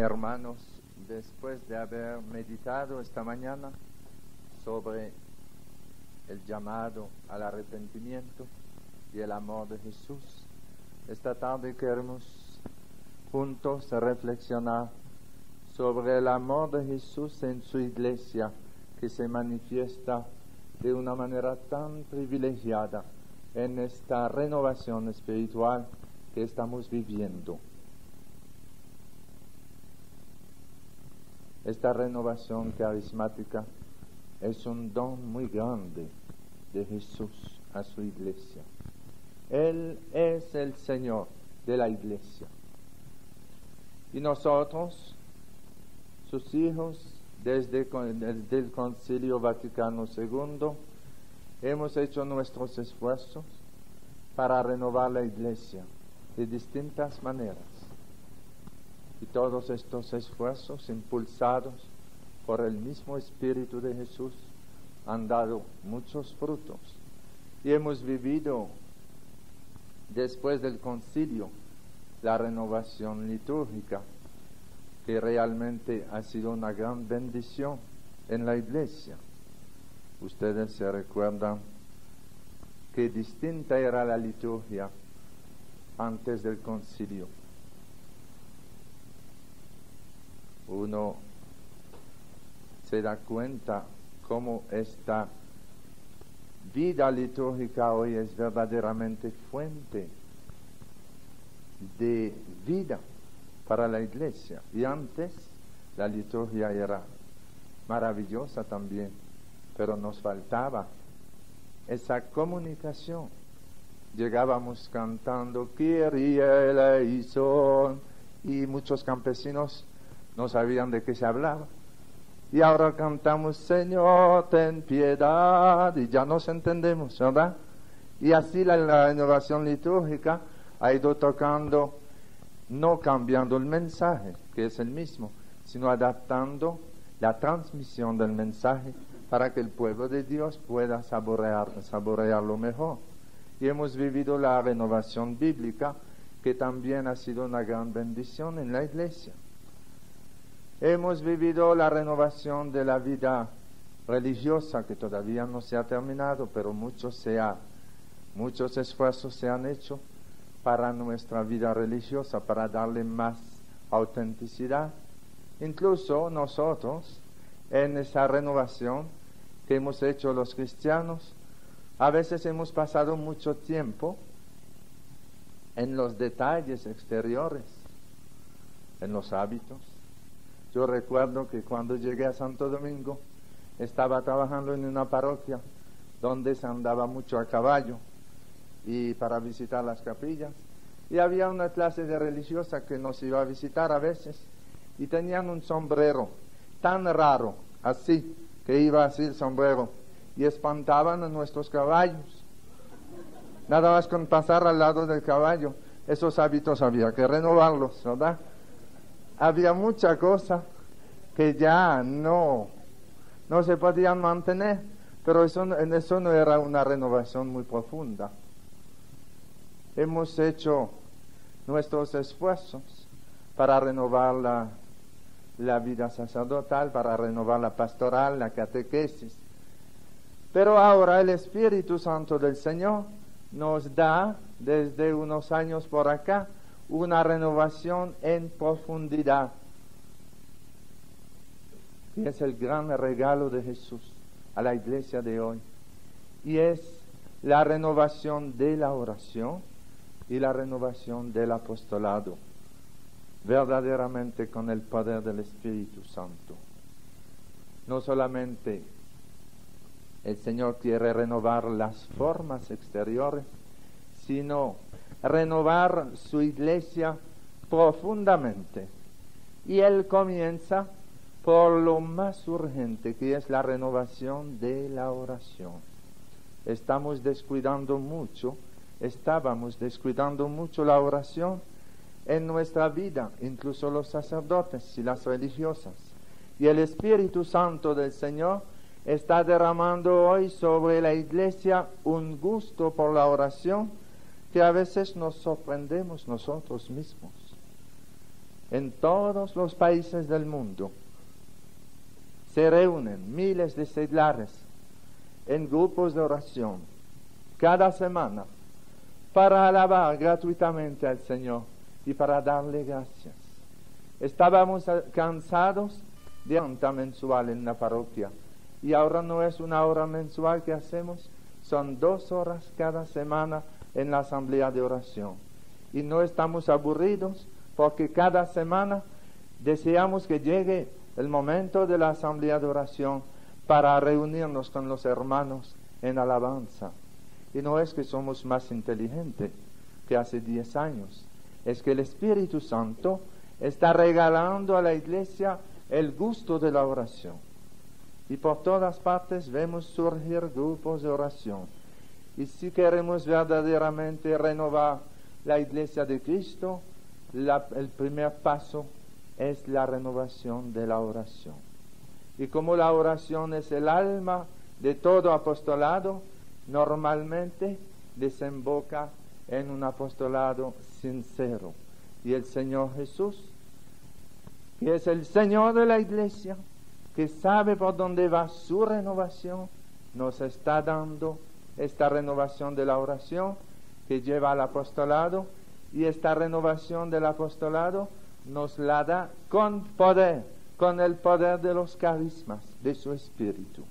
Hermanos, después de haber meditado esta mañana sobre el llamado al arrepentimiento y el amor de Jesús, esta tarde queremos juntos reflexionar sobre el amor de Jesús en su iglesia, que se manifiesta de una manera tan privilegiada en esta renovación espiritual que estamos viviendo. Esta renovación carismática es un don muy grande de Jesús a su iglesia. Él es el Señor de la iglesia. Y nosotros, sus hijos, desde el Concilio Vaticano II, hemos hecho nuestros esfuerzos para renovar la iglesia de distintas maneras. Y todos estos esfuerzos, impulsados por el mismo Espíritu de Jesús, han dado muchos frutos. Y hemos vivido, después del concilio, la renovación litúrgica, que realmente ha sido una gran bendición en la iglesia. Ustedes se recuerdan que distinta era la liturgia antes del concilio. Uno se da cuenta cómo esta vida litúrgica hoy es verdaderamente fuente de vida para la iglesia. Y antes la liturgia era maravillosa también, pero nos faltaba esa comunicación. Llegábamos cantando Kyrie eleison y muchos campesinos no sabían de qué se hablaba. Y ahora cantamos Señor, ten piedad, y ya nos entendemos, ¿verdad? Y así la renovación litúrgica ha ido tocando, no cambiando el mensaje, que es el mismo, sino adaptando la transmisión del mensaje para que el pueblo de Dios pueda saborearlo mejor. Y hemos vivido la renovación bíblica, que también ha sido una gran bendición en la iglesia. Hemos vivido la renovación de la vida religiosa, que todavía no se ha terminado, pero muchos esfuerzos se han hecho para nuestra vida religiosa, para darle más autenticidad. Incluso nosotros, en esa renovación que hemos hecho los cristianos, a veces hemos pasado mucho tiempo en los detalles exteriores, en los hábitos. Yo recuerdo que cuando llegué a Santo Domingo, estaba trabajando en una parroquia donde se andaba mucho a caballo y para visitar las capillas. Y había una clase de religiosa que nos iba a visitar a veces y tenían un sombrero tan raro, así, que iba así el sombrero, y espantaban a nuestros caballos. Nada más con pasar al lado del caballo, esos hábitos había que renovarlos, ¿verdad? Había mucha cosa que ya no se podían mantener, pero eso no era una renovación muy profunda. Hemos hecho nuestros esfuerzos para renovar la vida sacerdotal, para renovar la pastoral, la catequesis. Pero ahora el Espíritu Santo del Señor nos da, desde unos años por acá, una renovación en profundidad. Y es el gran regalo de Jesús a la iglesia de hoy. Y es la renovación de la oración y la renovación del apostolado, verdaderamente con el poder del Espíritu Santo. No solamente el Señor quiere renovar las formas exteriores, sino renovar su iglesia profundamente. Y Él comienza por lo más urgente, que es la renovación de la oración. Estábamos descuidando mucho la oración en nuestra vida, incluso los sacerdotes y las religiosas. Y el Espíritu Santo del Señor está derramando hoy sobre la iglesia un gusto por la oración que a veces nos sorprendemos nosotros mismos. en todos los países del mundo. Se reúnen miles de seglares en grupos de oración cada semana para alabar gratuitamente al Señor y para darle gracias. Estábamos cansados de una mensual en la parroquia y ahora no es una hora mensual que hacemos, son 2 horas cada semana en la asamblea de oración. Y no estamos aburridos porque cada semana deseamos que llegue el momento de la asamblea de oración para reunirnos con los hermanos en alabanza. Y no es que somos más inteligentes que hace 10 años, es que el Espíritu Santo está regalando a la iglesia el gusto de la oración. Y por todas partes vemos surgir grupos de oración. Y si queremos verdaderamente renovar la iglesia de Cristo, el primer paso es la renovación de la oración. Y como la oración es el alma de todo apostolado, normalmente desemboca en un apostolado sincero. Y el Señor Jesús, que es el Señor de la iglesia, que sabe por dónde va su renovación, nos está dando esta renovación de la oración que lleva al apostolado, y esta renovación del apostolado nos la da con poder, con el poder de los carismas de su Espíritu,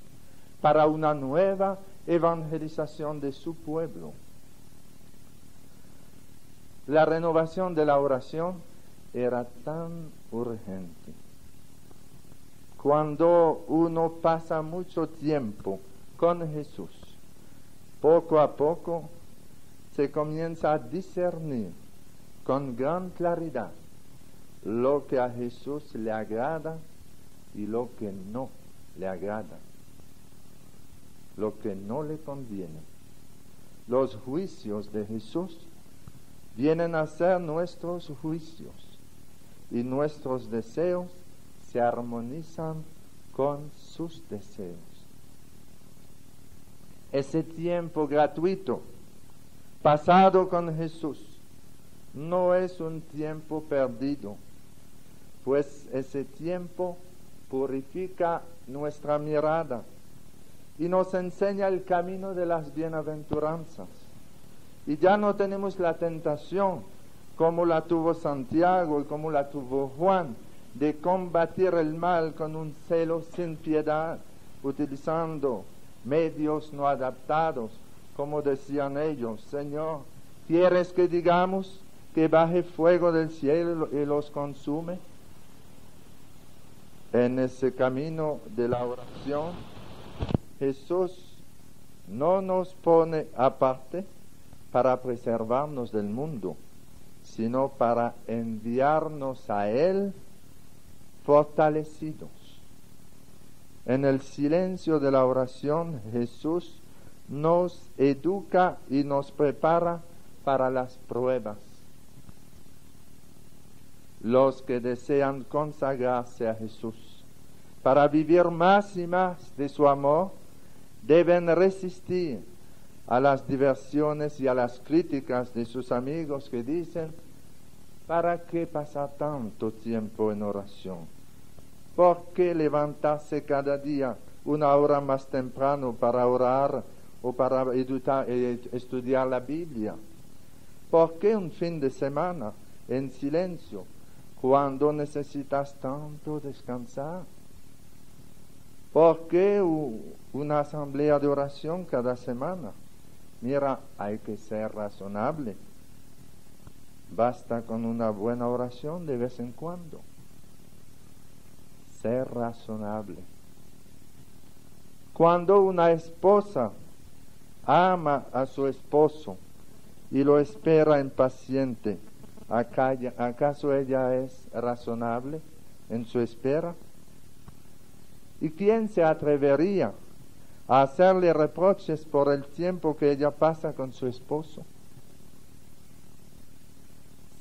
para una nueva evangelización de su pueblo. La renovación de la oración era tan urgente. Cuando uno pasa mucho tiempo con Jesús, poco a poco se comienza a discernir con gran claridad lo que a Jesús le agrada y lo que no le agrada, lo que no le conviene. Los juicios de Jesús vienen a ser nuestros juicios y nuestros deseos se armonizan con sus deseos. Ese tiempo gratuito pasado con Jesús no es un tiempo perdido, pues ese tiempo purifica nuestra mirada y nos enseña el camino de las bienaventuranzas. Y ya no tenemos la tentación, como la tuvo Santiago y como la tuvo Juan, de combatir el mal con un celo sin piedad, utilizando medios no adaptados, como decían ellos: Señor, ¿quieres que digamos que baje fuego del cielo y los consume? En ese camino de la oración, Jesús no nos pone aparte para preservarnos del mundo, sino para enviarnos a Él fortalecidos. En el silencio de la oración, Jesús nos educa y nos prepara para las pruebas. Los que desean consagrarse a Jesús para vivir más y más de su amor deben resistir a las diversiones y a las críticas de sus amigos que dicen: ¿para qué pasar tanto tiempo en oración? ¿Por qué levantarse cada día una hora más temprano para orar o para estudiar la Biblia? ¿Por qué un fin de semana en silencio cuando necesitas tanto descansar? ¿Por qué una asamblea de oración cada semana? Mira, hay que ser razonable. Basta con una buena oración de vez en cuando. Ser razonable. Cuando una esposa ama a su esposo y lo espera impaciente, ¿acaso ella es razonable en su espera? ¿Y quién se atrevería a hacerle reproches por el tiempo que ella pasa con su esposo?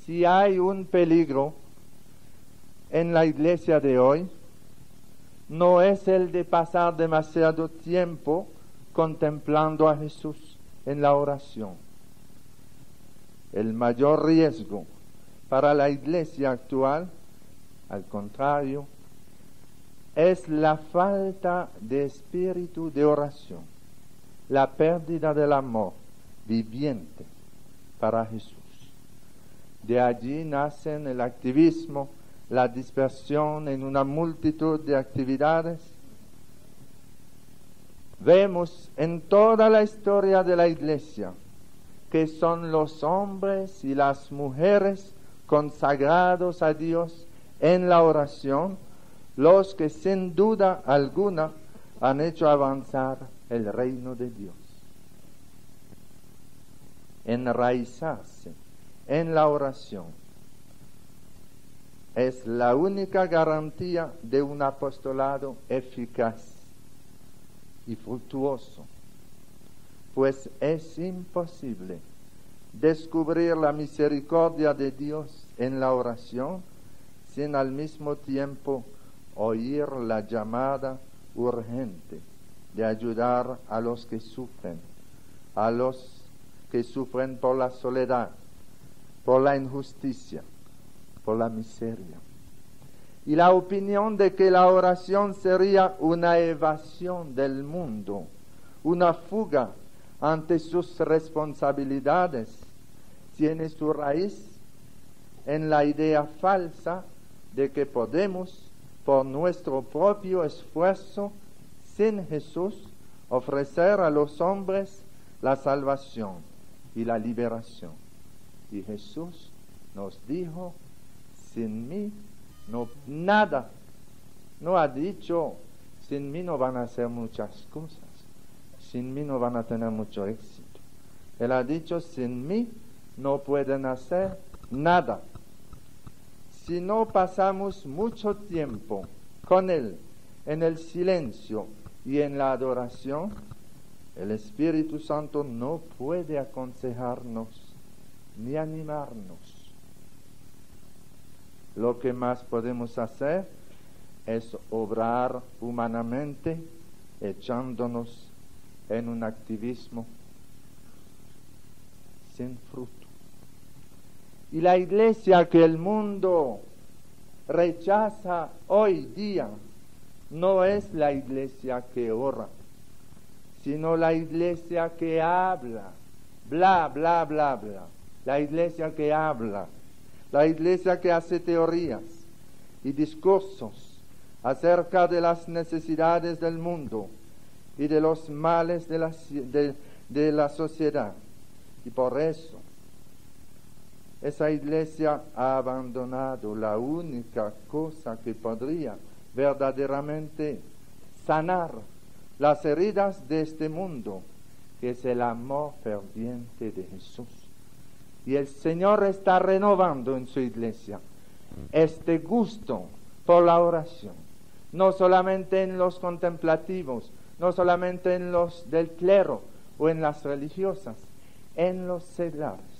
Si hay un peligro en la iglesia de hoy, no es el de pasar demasiado tiempo contemplando a Jesús en la oración. El mayor riesgo para la iglesia actual Al contrario, es la falta de espíritu de oración, la pérdida del amor viviente para Jesús. De allí nacen el activismo, la dispersión en una multitud de actividades. Vemos en toda la historia de la Iglesia que son los hombres y las mujeres consagrados a Dios en la oración los que sin duda alguna han hecho avanzar el reino de Dios. Enraizarse en la oración es la única garantía de un apostolado eficaz y fructuoso, pues es imposible descubrir la misericordia de Dios en la oración sin al mismo tiempo oír la llamada urgente de ayudar a los que sufren por la soledad, por la injusticia, por la miseria. Y la opinión de que la oración sería una evasión del mundo, una fuga ante sus responsabilidades, tiene su raíz en la idea falsa de que podemos, por nuestro propio esfuerzo, sin Jesús, ofrecer a los hombres la salvación y la liberación. Y Jesús nos dijo: sin mí no nada. No ha dicho: sin mí no van a hacer muchas cosas, sin mí no van a tener mucho éxito. Él ha dicho: sin mí no pueden hacer nada. Si no pasamos mucho tiempo con Él en el silencio y en la adoración, el Espíritu Santo no puede aconsejarnos ni animarnos. Lo que más podemos hacer es obrar humanamente, echándonos en un activismo sin fruto. Y la iglesia que el mundo rechaza hoy día no es la iglesia que ora, sino la iglesia que habla, bla, bla, bla, bla. La iglesia que habla, la iglesia que hace teorías y discursos acerca de las necesidades del mundo y de los males de la sociedad. Y por eso esa iglesia ha abandonado la única cosa que podría verdaderamente sanar las heridas de este mundo, que es el amor ferviente de Jesús. Y el Señor está renovando en su iglesia este gusto por la oración, no solamente en los contemplativos, no solamente en los del clero o en las religiosas, en los seglares.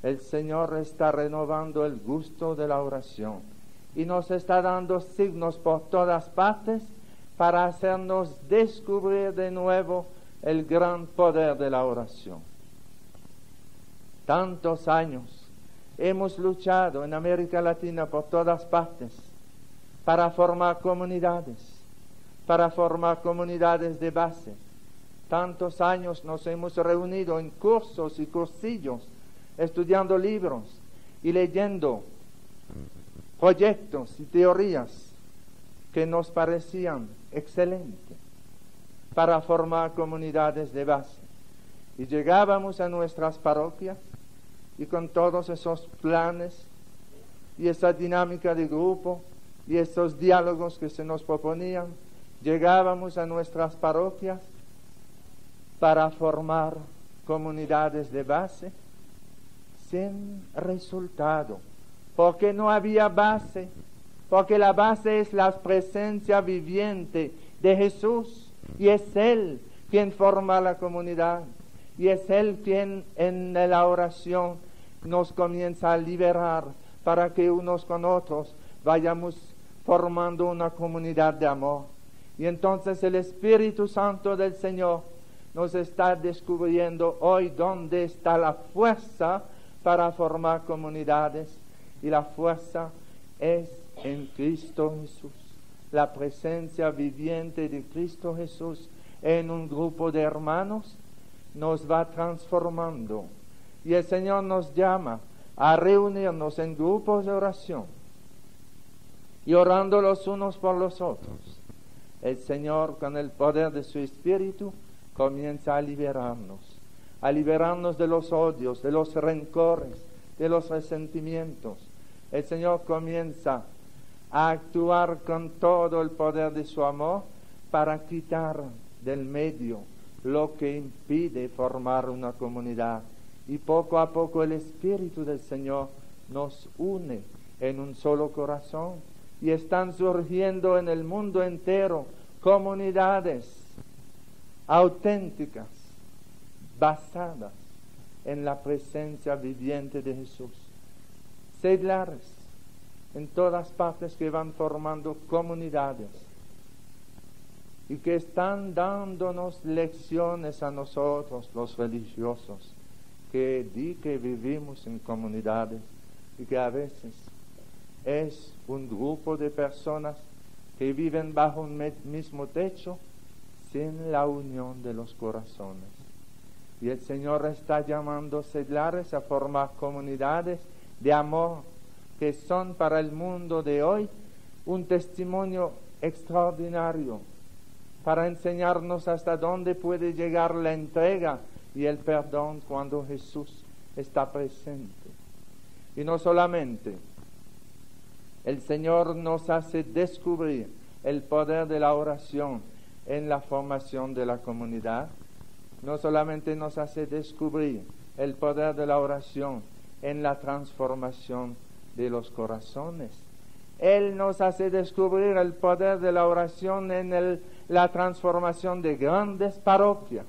El Señor está renovando el gusto de la oración y nos está dando signos por todas partes para hacernos descubrir de nuevo el gran poder de la oración. Tantos años hemos luchado en América Latina por todas partes para formar comunidades de base. Tantos años nos hemos reunido en cursos y cursillos, estudiando libros y leyendo proyectos y teorías que nos parecían excelentes para formar comunidades de base. Y llegábamos a nuestras parroquias y con todos esos planes y esa dinámica de grupo y esos diálogos que se nos proponían, llegábamos a nuestras parroquias para formar comunidades de base sin resultado, porque no había base, porque la base es la presencia viviente de Jesús, y es Él quien forma la comunidad, y es Él quien en la oración nos comienza a liberar para que unos con otros vayamos formando una comunidad de amor. Y entonces el Espíritu Santo del Señor nos está descubriendo hoy dónde está la fuerza para formar comunidades, y la fuerza es en Cristo Jesús. La presencia viviente de Cristo Jesús en un grupo de hermanos nos va transformando. Y el Señor nos llama a reunirnos en grupos de oración y orando los unos por los otros. El Señor, con el poder de su Espíritu, comienza a liberarnos de los odios, de los rencores, de los resentimientos. El Señor comienza a actuar con todo el poder de su amor para quitar del medio lo que impide formar una comunidad. Y poco a poco el Espíritu del Señor nos une en un solo corazón. Y están surgiendo en el mundo entero comunidades auténticas, basadas en la presencia viviente de Jesús. Seglares en todas partes que van formando comunidades y que están dándonos lecciones a nosotros, los religiosos, que vivimos en comunidades y que a veces es un grupo de personas que viven bajo un mismo techo sin la unión de los corazones. Y el Señor está llamando seglares a formar comunidades de amor que son para el mundo de hoy un testimonio extraordinario para enseñarnos hasta dónde puede llegar la entrega y el perdón cuando Jesús está presente. Y no solamente el Señor nos hace descubrir el poder de la oración en la formación de la comunidad, no solamente nos hace descubrir el poder de la oración en la transformación de los corazones. Él nos hace descubrir el poder de la oración en la transformación de grandes parroquias.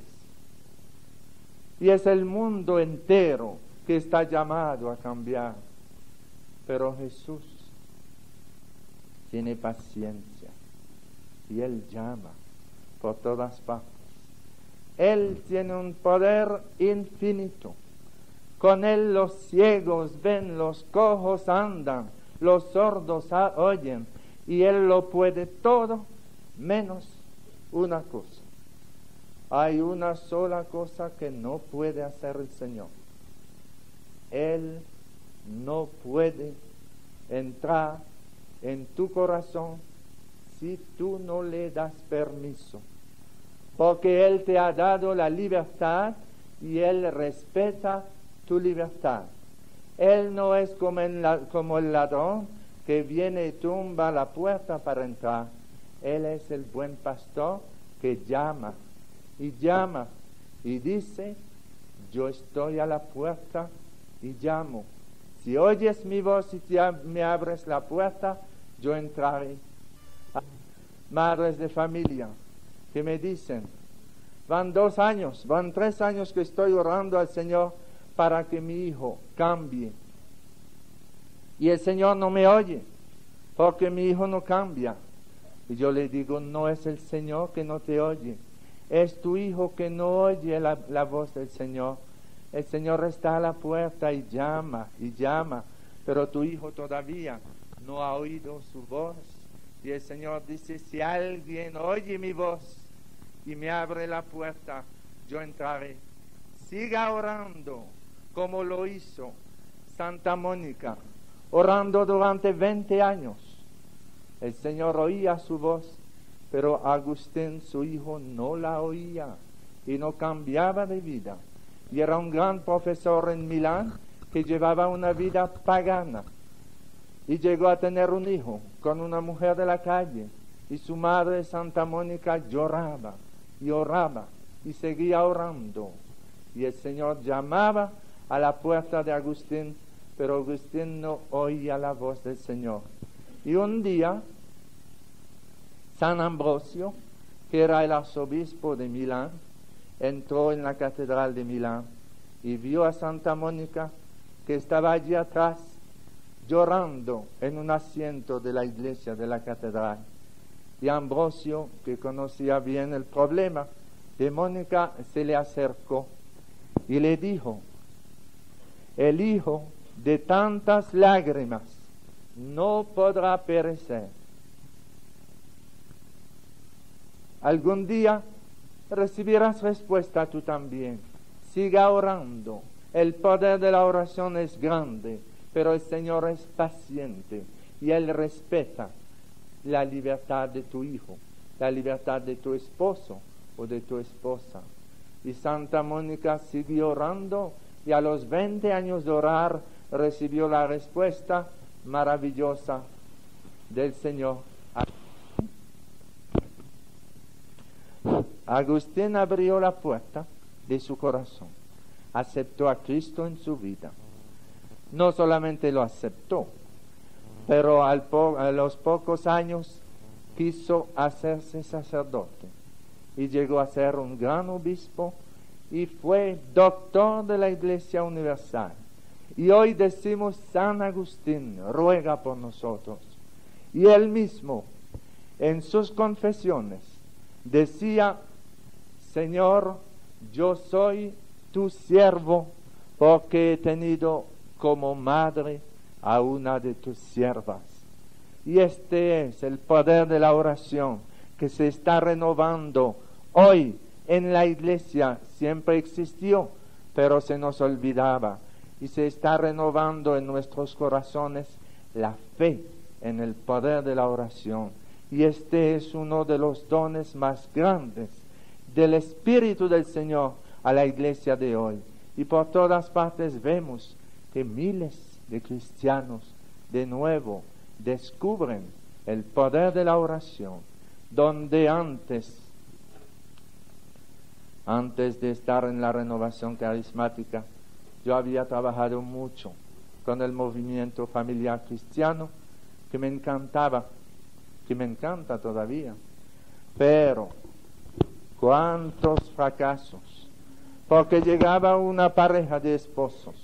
Y es el mundo entero que está llamado a cambiar. Pero Jesús tiene paciencia y Él llama por todas partes. Él tiene un poder infinito. Con Él los ciegos ven, los cojos andan, los sordos oyen, y Él lo puede todo menos una cosa. Hay una sola cosa que no puede hacer el Señor. Él no puede entrar en tu corazón si tú no le das permiso, porque Él te ha dado la libertad y Él respeta tu libertad. Él no es como el ladrón que viene y tumba la puerta para entrar. Él es el buen pastor que llama y dice: yo estoy a la puerta y llamo. Si oyes mi voz y me abres la puerta, yo entraré. Madres de familia que me dicen: van 2 años, van 3 años que estoy orando al Señor para que mi hijo cambie. Y el Señor no me oye, porque mi hijo no cambia. Y yo le digo: no es el Señor que no te oye, es tu hijo que no oye la voz del Señor. El Señor está a la puerta y llama, pero tu hijo todavía no ha oído su voz. Y el Señor dice: si alguien oye mi voz y me abre la puerta, yo entraré. Siga orando como lo hizo Santa Mónica, orando durante 20 años. El Señor oía su voz, pero Agustín, su hijo, no la oía y no cambiaba de vida. Y era un gran profesor en Milán que llevaba una vida pagana. Y llegó a tener un hijo con una mujer de la calle. Y su madre, Santa Mónica, lloraba y oraba y seguía orando. Y el Señor llamaba a la puerta de Agustín, pero Agustín no oía la voz del Señor. Y un día, San Ambrosio, que era el arzobispo de Milán, entró en la catedral de Milán y vio a Santa Mónica, que estaba allí atrás llorando en un asiento de la iglesia de la catedral. Y Ambrosio, que conocía bien el problema de Mónica, se le acercó y le dijo: el hijo de tantas lágrimas no podrá perecer. Algún día recibirás respuesta tú también. Siga orando. El poder de la oración es grande, pero el Señor es paciente y Él respeta la libertad de tu hijo, la libertad de tu esposo o de tu esposa. Y Santa Mónica siguió orando y a los 20 años de orar recibió la respuesta maravillosa del Señor. Agustín abrió la puerta de su corazón, aceptó a Cristo en su vida. No solamente lo aceptó, pero a los pocos años quiso hacerse sacerdote y llegó a ser un gran obispo y fue doctor de la Iglesia Universal. Y hoy decimos: San Agustín ruega por nosotros. Y él mismo en sus confesiones decía: Señor, yo soy tu siervo porque he tenido como madre a una de tus siervas. Y este es el poder de la oración que se está renovando hoy en la Iglesia. Siempre existió, pero se nos olvidaba. Y se está renovando en nuestros corazones la fe en el poder de la oración. Y este es uno de los dones más grandes del Espíritu del Señor a la Iglesia de hoy. Y por todas partes vemos que miles de cristianos de nuevo descubren el poder de la oración, donde antes de estar en la renovación carismática, yo había trabajado mucho con el movimiento familiar cristiano, que me encantaba, que me encanta todavía. Pero cuántos fracasos, porque llegaba una pareja de esposos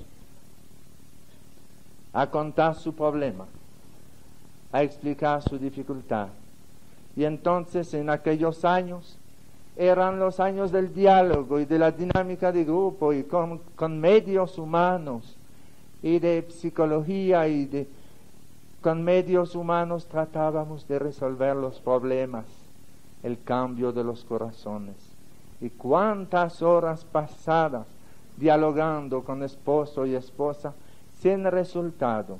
a contar su problema, a explicar su dificultad. Y entonces en aquellos años eran los años del diálogo y de la dinámica de grupo, y con medios humanos y de psicología con medios humanos tratábamos de resolver los problemas, el cambio de los corazones. Y cuántas horas pasadas dialogando con esposo y esposa sin resultado,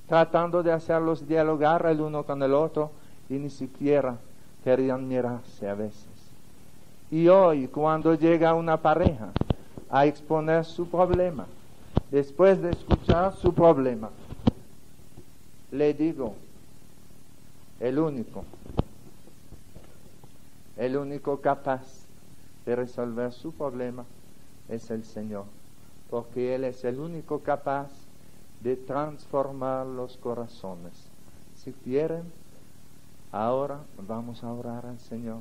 tratando de hacerlos dialogar el uno con el otro, y ni siquiera querían mirarse a veces. Y hoy, cuando llega una pareja a exponer su problema, después de escuchar su problema, le digo: el único capaz de resolver su problema es el Señor, porque Él es el único capaz de transformar los corazones. Si quieren, ahora vamos a orar al Señor,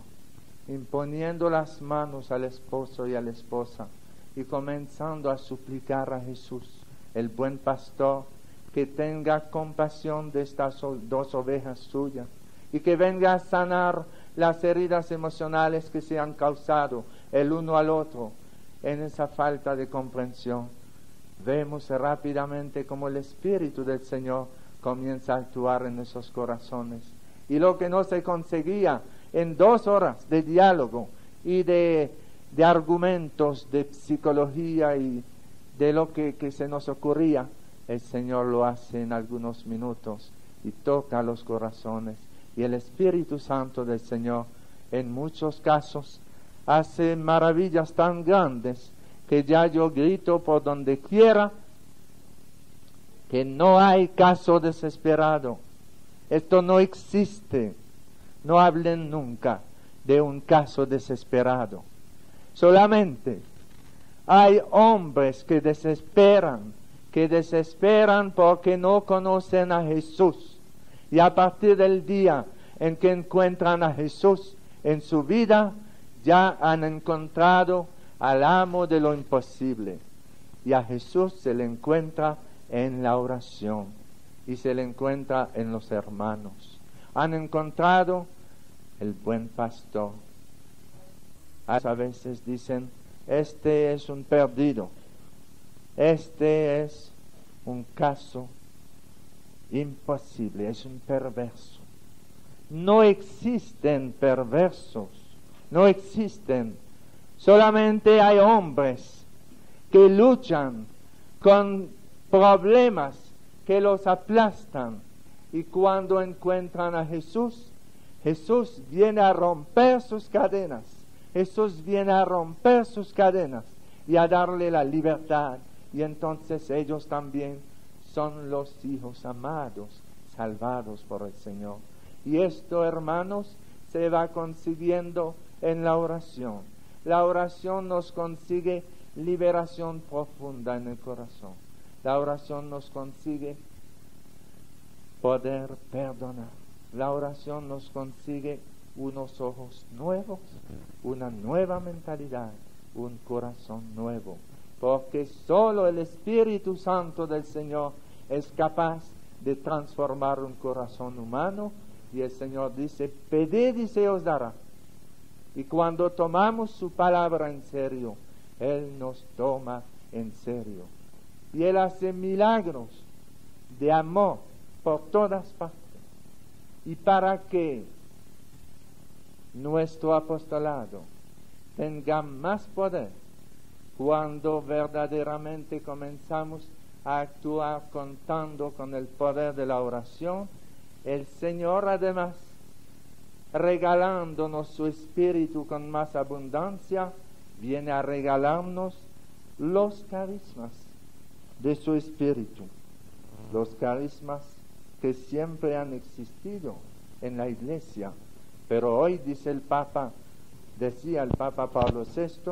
imponiendo las manos al esposo y a la esposa y comenzando a suplicar a Jesús, el buen pastor, que tenga compasión de estas dos ovejas suyas y que venga a sanar las heridas emocionales que se han causado el uno al otro en esa falta de comprensión. Vemos rápidamente cómo el Espíritu del Señor comienza a actuar en esos corazones. Y lo que no se conseguía en 2 horas de diálogo y de argumentos de psicología y de lo que se nos ocurría, el Señor lo hace en algunos minutos y toca los corazones. Y el Espíritu Santo del Señor en muchos casos hace maravillas tan grandes que ya yo grito por donde quiera que no hay caso desesperado. Esto no existe. No hablen nunca de un caso desesperado. Solamente hay hombres que desesperan porque no conocen a Jesús. Y a partir del día en que encuentran a Jesús en su vida, ya han encontrado al amo de lo imposible. Y a Jesús se le encuentra en la oración y se le encuentra en los hermanos. Han encontrado el buen pastor. A veces dicen: este es un perdido, este es un caso imposible, es un perverso. No existen perversos, no existen. Solamente hay hombres que luchan con problemas que los aplastan, y cuando encuentran a Jesús, Jesús viene a romper sus cadenas. Jesús viene a romper sus cadenas y a darle la libertad. Y entonces ellos también son los hijos amados, salvados por el Señor. Y esto, hermanos, se va consiguiendo en la oración. La oración nos consigue liberación profunda en el corazón. La oración nos consigue poder perdonar. La oración nos consigue unos ojos nuevos, una nueva mentalidad, un corazón nuevo. Porque solo el Espíritu Santo del Señor es capaz de transformar un corazón humano. Y el Señor dice, pedid y se os dará. Y cuando tomamos su palabra en serio, Él nos toma en serio. Y Él hace milagros de amor por todas partes. Y para que nuestro apostolado tenga más poder, cuando verdaderamente comenzamos a actuar contando con el poder de la oración, el Señor, además, regalándonos su Espíritu con más abundancia, viene a regalarnos los carismas de su Espíritu, los carismas que siempre han existido en la Iglesia. Pero hoy decía el Papa Pablo VI,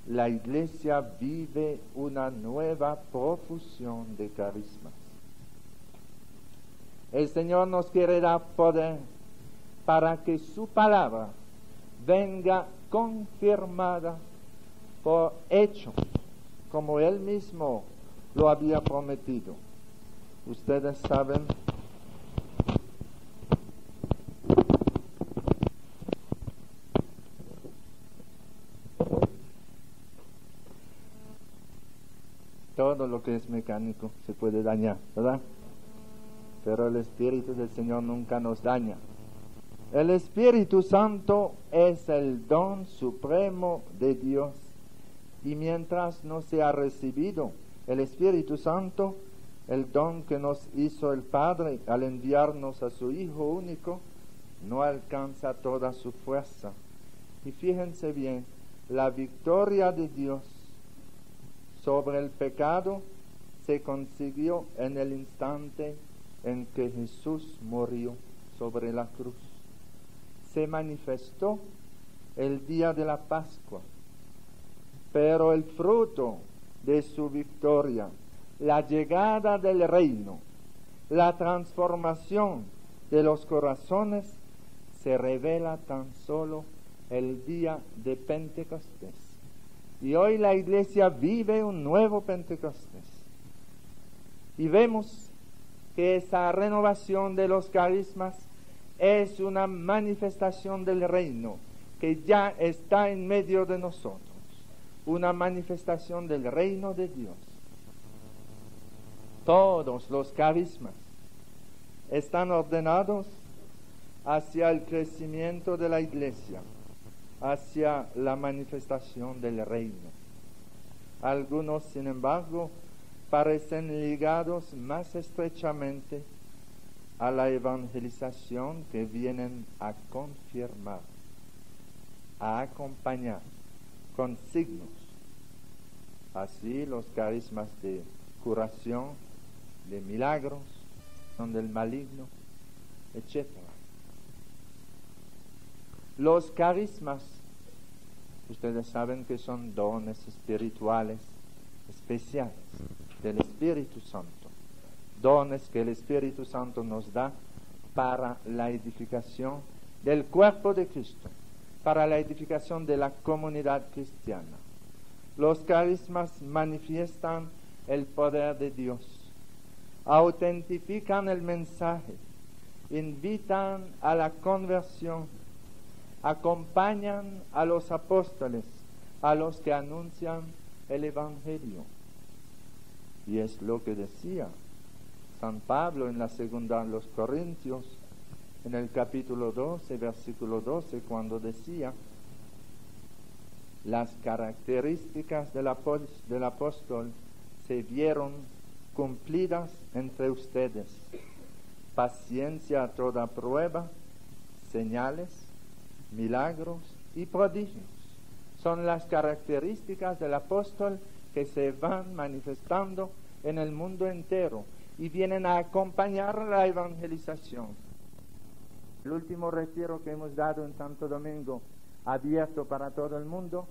la Iglesia vive una nueva profusión de carismas. El Señor nos quiere dar poder para que su palabra venga confirmada por hechos, como Él mismo lo había prometido. Ustedes saben todo lo que es mecánico se puede dañar, ¿verdad? Pero el Espíritu del Señor nunca nos daña. El Espíritu Santo es el don supremo de Dios. Y mientras no se ha recibido el Espíritu Santo, el don que nos hizo el Padre al enviarnos a su Hijo único, no alcanza toda su fuerza. Y fíjense bien, la victoria de Dios sobre el pecado se consiguió en el instante en que Jesús murió sobre la cruz. Se manifestó el día de la Pascua, pero el fruto de su victoria, la llegada del reino, la transformación de los corazones, se revela tan solo el día de Pentecostés. Y hoy la Iglesia vive un nuevo Pentecostés. Y vemos que esa renovación de los carismas es una manifestación del reino que ya está en medio de nosotros, una manifestación del reino de Dios. Todos los carismas están ordenados hacia el crecimiento de la Iglesia, hacia la manifestación del reino. Algunos, sin embargo, parecen ligados más estrechamente a la evangelización, que vienen a confirmar, a acompañar con signos. Así los carismas de curación, de milagros, son del maligno, etc. Los carismas, ustedes saben que son dones espirituales especiales del Espíritu Santo. Dones que el Espíritu Santo nos da para la edificación del cuerpo de Cristo, para la edificación de la comunidad cristiana. Los carismas manifiestan el poder de Dios, autentifican el mensaje, invitan a la conversión, acompañan a los apóstoles, a los que anuncian el Evangelio. Y es lo que decía San Pablo en la segunda a los Corintios, en el capítulo 12, versículo 12, cuando decía: las características del apóstol se vieron cumplidas entre ustedes: paciencia a toda prueba, señales, milagros y prodigios. Son las características del apóstol que se van manifestando en el mundo entero y vienen a acompañar la evangelización. El último retiro que hemos dado en Santo Domingo, abierto para todo el mundo,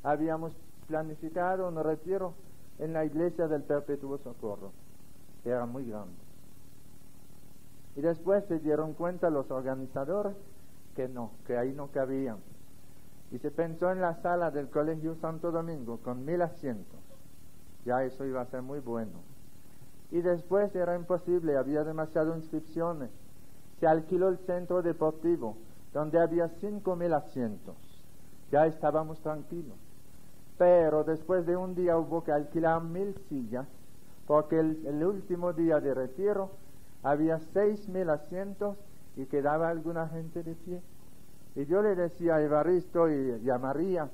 habíamos planificado un retiro en la iglesia del Perpetuo Socorro. Era muy grande. Y después se dieron cuenta los organizadores que ahí no cabían. Y se pensó en la sala del Colegio Santo Domingo con 1000 asientos. Ya eso iba a ser muy bueno. Y después era imposible, había demasiadas inscripciones. Se alquiló el centro deportivo, donde había 5000 asientos. Ya estábamos tranquilos. Pero después de un día hubo que alquilar 1000 sillas, porque el último día de retiro había 6000 asientos y quedaba alguna gente de pie. Y yo le decía a Evaristo y a María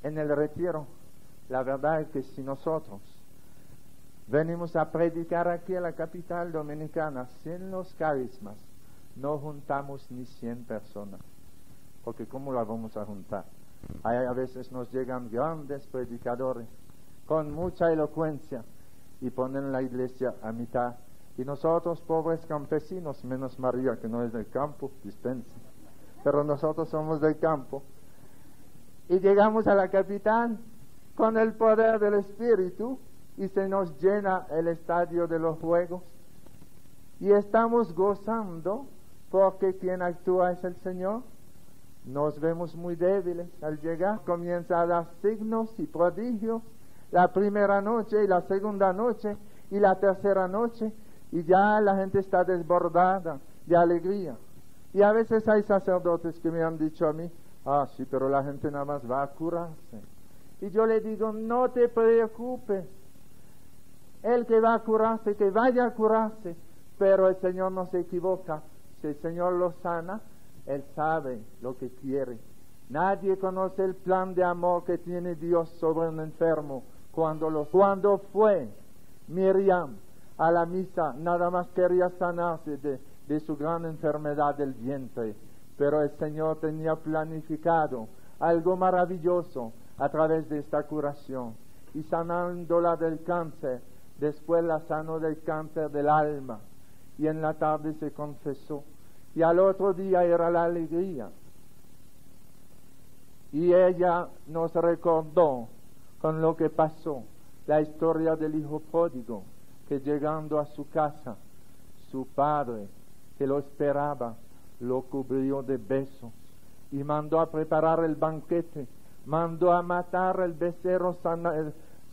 en el retiro: la verdad es que si nosotros venimos a predicar aquí en la capital dominicana sin los carismas, no juntamos ni 100 personas, porque ¿cómo la vamos a juntar? A veces nos llegan grandes predicadores con mucha elocuencia y ponen la iglesia a mitad, y nosotros, pobres campesinos, menos María que no es del campo, dispense, pero nosotros somos del campo, y llegamos a la capital con el poder del Espíritu y se nos llena el estadio de los juegos y estamos gozando porque quien actúa es el Señor. Nos vemos muy débiles al llegar. Comienza a dar signos y prodigios la primera noche y la segunda noche y la tercera noche, y ya la gente está desbordada de alegría. Y a veces hay sacerdotes que me han dicho a mí: sí, pero la gente nada más va a curarse. Y yo le digo: no te preocupes, el que va a curarse, que vaya a curarse, pero el Señor no se equivoca. Si el Señor lo sana, Él sabe lo que quiere. Nadie conoce el plan de amor que tiene Dios sobre un enfermo. Cuando fue Miriam a la misa, nada más quería sanarse de su gran enfermedad del vientre, pero el Señor tenía planificado algo maravilloso a través de esta curación, y sanándola del cáncer, después la sanó del cáncer del alma, y en la tarde se confesó, y al otro día era la alegría. Y ella nos recordó con lo que pasó, la historia del hijo pródigo, que llegando a su casa, su padre, que lo esperaba, lo cubrió de besos y mandó a preparar el banquete, mandó a matar el becerro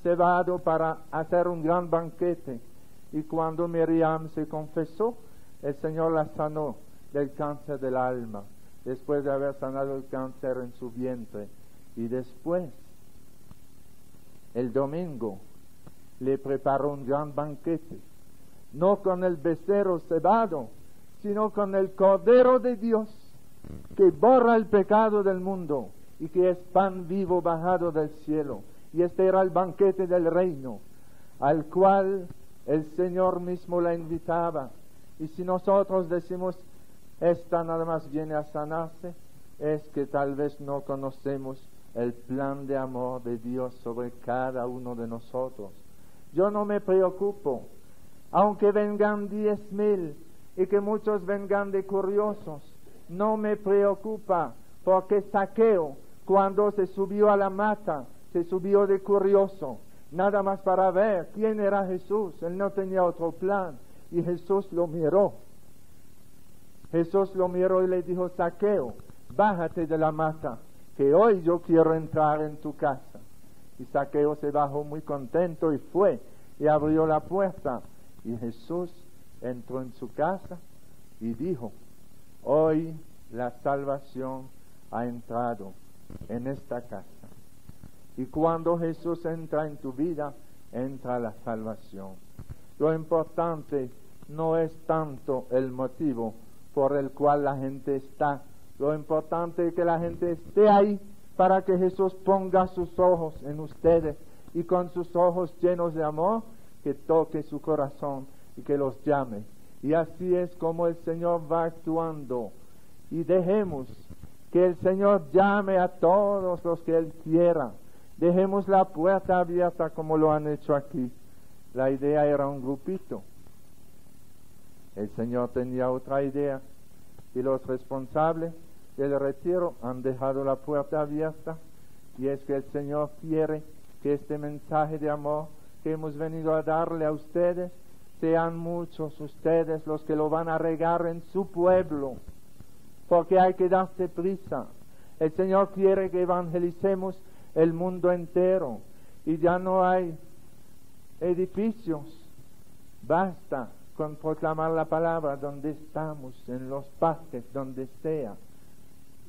cebado para hacer un gran banquete. Y cuando Miriam se confesó, el Señor la sanó del cáncer del alma, después de haber sanado el cáncer en su vientre. Y después, el domingo, le preparó un gran banquete, no con el becerro cebado, sino con el Cordero de Dios, que borra el pecado del mundo y que es pan vivo bajado del cielo. Y este era el banquete del reino, al cual el Señor mismo la invitaba. Y si nosotros decimos: esta nada más viene a sanarse, es que tal vez no conocemos el plan de amor de Dios sobre cada uno de nosotros. Yo no me preocupo, aunque vengan 10,000 y que muchos vengan de curiosos, no me preocupa, porque Zaqueo, cuando se subió a la mata, se subió de curioso, nada más para ver quién era Jesús. Él no tenía otro plan, y Jesús lo miró. Jesús lo miró y le dijo: Zaqueo, bájate de la mata, que hoy yo quiero entrar en tu casa. Y Zaqueo se bajó muy contento y fue y abrió la puerta, y Jesús entró en su casa y dijo: hoy la salvación ha entrado en esta casa. Y cuando Jesús entra en tu vida, entra la salvación. Lo importante no es tanto el motivo por el cual la gente está. Lo importante es que la gente esté ahí para que Jesús ponga sus ojos en ustedes y con sus ojos llenos de amor, que toque su corazón y que los llame. Y así es como el Señor va actuando. Y dejemos que el Señor llame a todos los que Él quiera. Dejemos la puerta abierta como lo han hecho aquí. La idea era un grupito. El Señor tenía otra idea y los responsables del retiro han dejado la puerta abierta, y es que el Señor quiere que este mensaje de amor que hemos venido a darle a ustedes, sean muchos ustedes los que lo van a regar en su pueblo, porque hay que darse prisa. El Señor quiere que evangelicemos el mundo entero, y ya no hay edificios, basta con proclamar la palabra donde estamos, en los parques, donde sea.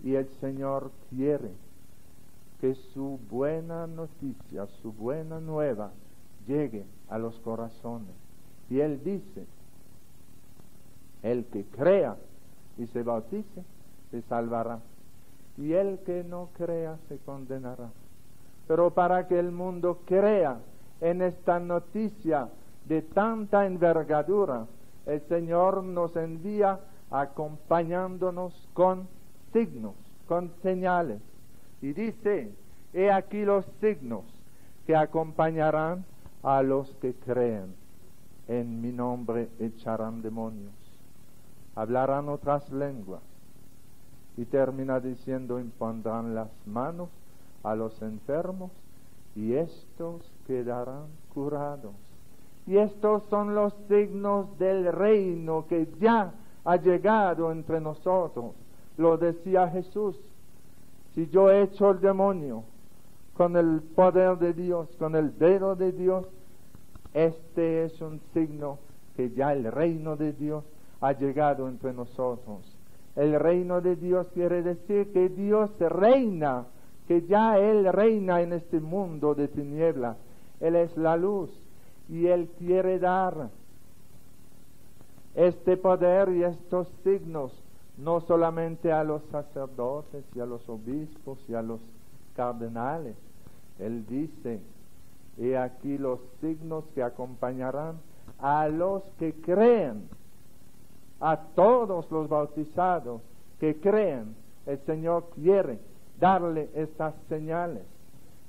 Y el Señor quiere que su buena noticia, su buena nueva, llegue a los corazones. Y Él dice, el que crea y se bautice, se salvará, y el que no crea, se condenará. Pero para que el mundo crea en esta noticia de tanta envergadura, el Señor nos envía acompañándonos con signos, con señales. Y dice, he aquí los signos que acompañarán a los que creen. En mi nombre echarán demonios, hablarán otras lenguas. Y termina diciendo, impondrán las manos a los enfermos y estos quedarán curados. Y estos son los signos del reino que ya ha llegado entre nosotros. Lo decía Jesús, si yo echo el demonio con el poder de Dios, con el dedo de Dios, este es un signo que ya el reino de Dios ha llegado entre nosotros. El reino de Dios quiere decir que Dios reina, que ya Él reina en este mundo de tinieblas. Él es la luz y Él quiere dar este poder y estos signos no solamente a los sacerdotes y a los obispos y a los cardenales. Él dice, he aquí los signos que acompañarán a los que creen, a todos los bautizados que creen. El Señor quiere darle estas señales,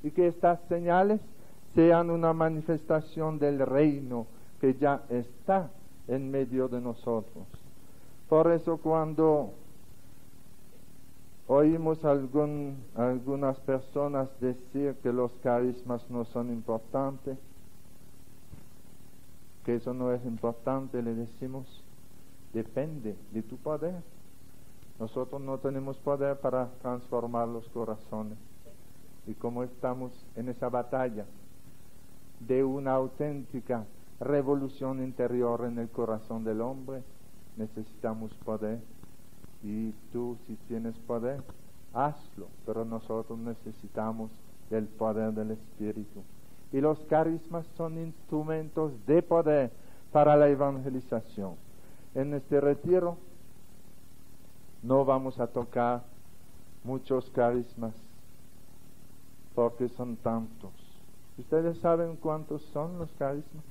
y que estas señales sean una manifestación del reino que ya está en medio de nosotros. Por eso cuando oímos algunas personas decir que los carismas no son importantes, que eso no es importante, le decimos, depende de tu poder. Nosotros no tenemos poder para transformar los corazones. Y como estamos en esa batalla de una auténtica revolución interior en el corazón del hombre, necesitamos poder. Y tú, si tienes poder, hazlo. Pero nosotros necesitamos del poder del Espíritu. Y los carismas son instrumentos de poder para la evangelización. En este retiro no vamos a tocar muchos carismas porque son tantos. ¿Ustedes saben cuántos son los carismas?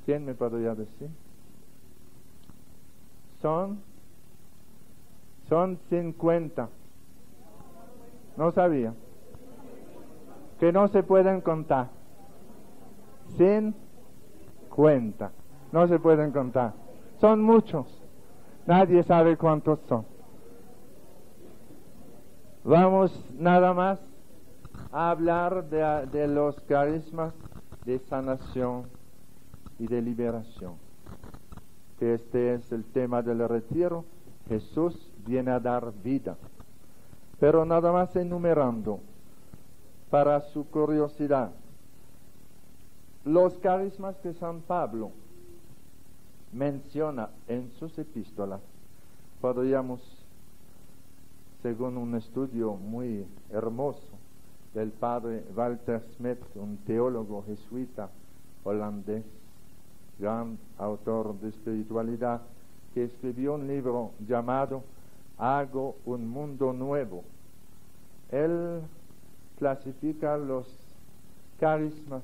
¿Quién me podría decir? Son 50. No sabía. Que no se pueden contar. 50. No se pueden contar. Son muchos. Nadie sabe cuántos son. Vamos nada más a hablar de los carismas de sanación y de liberación. Que este es el tema del retiro. Jesús viene a dar vida. Pero nada más enumerando, para su curiosidad, los carismas que San Pablo menciona en sus epístolas, podríamos, según un estudio muy hermoso del padre Walter Smith, un teólogo jesuita holandés, gran autor de espiritualidad, que escribió un libro llamado Hago un mundo nuevo. Él clasifica los carismas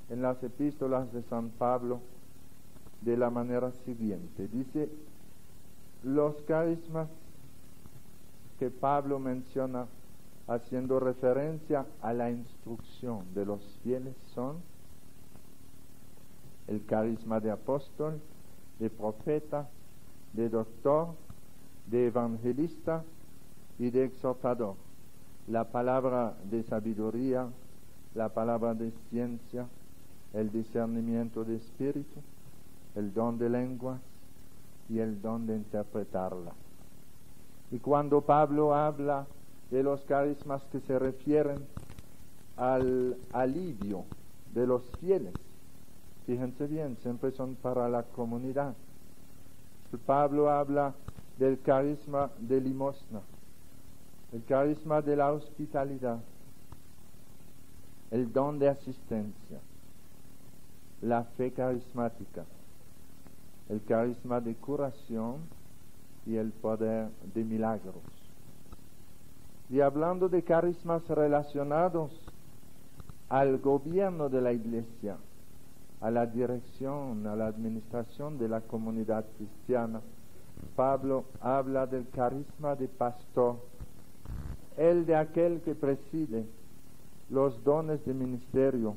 en las epístolas de San Pablo de la manera siguiente. Dice, los carismas que Pablo menciona haciendo referencia a la instrucción de los fieles son el carisma de apóstol, de profeta, de doctor, de evangelista y de exhortador. La palabra de sabiduría, la palabra de ciencia, el discernimiento de espíritu, el don de lenguas y el don de interpretarla. Y cuando Pablo habla de los carismas que se refieren al alivio de los fieles, fíjense bien, siempre son para la comunidad. Pablo habla del carisma de limosna, el carisma de la hospitalidad, el don de asistencia, la fe carismática, el carisma de curación y el poder de milagros. Y hablando de carismas relacionados al gobierno de la Iglesia, a la dirección, a la administración de la comunidad cristiana, Pablo habla del carisma de pastor, el de aquel que preside los dones de ministerio,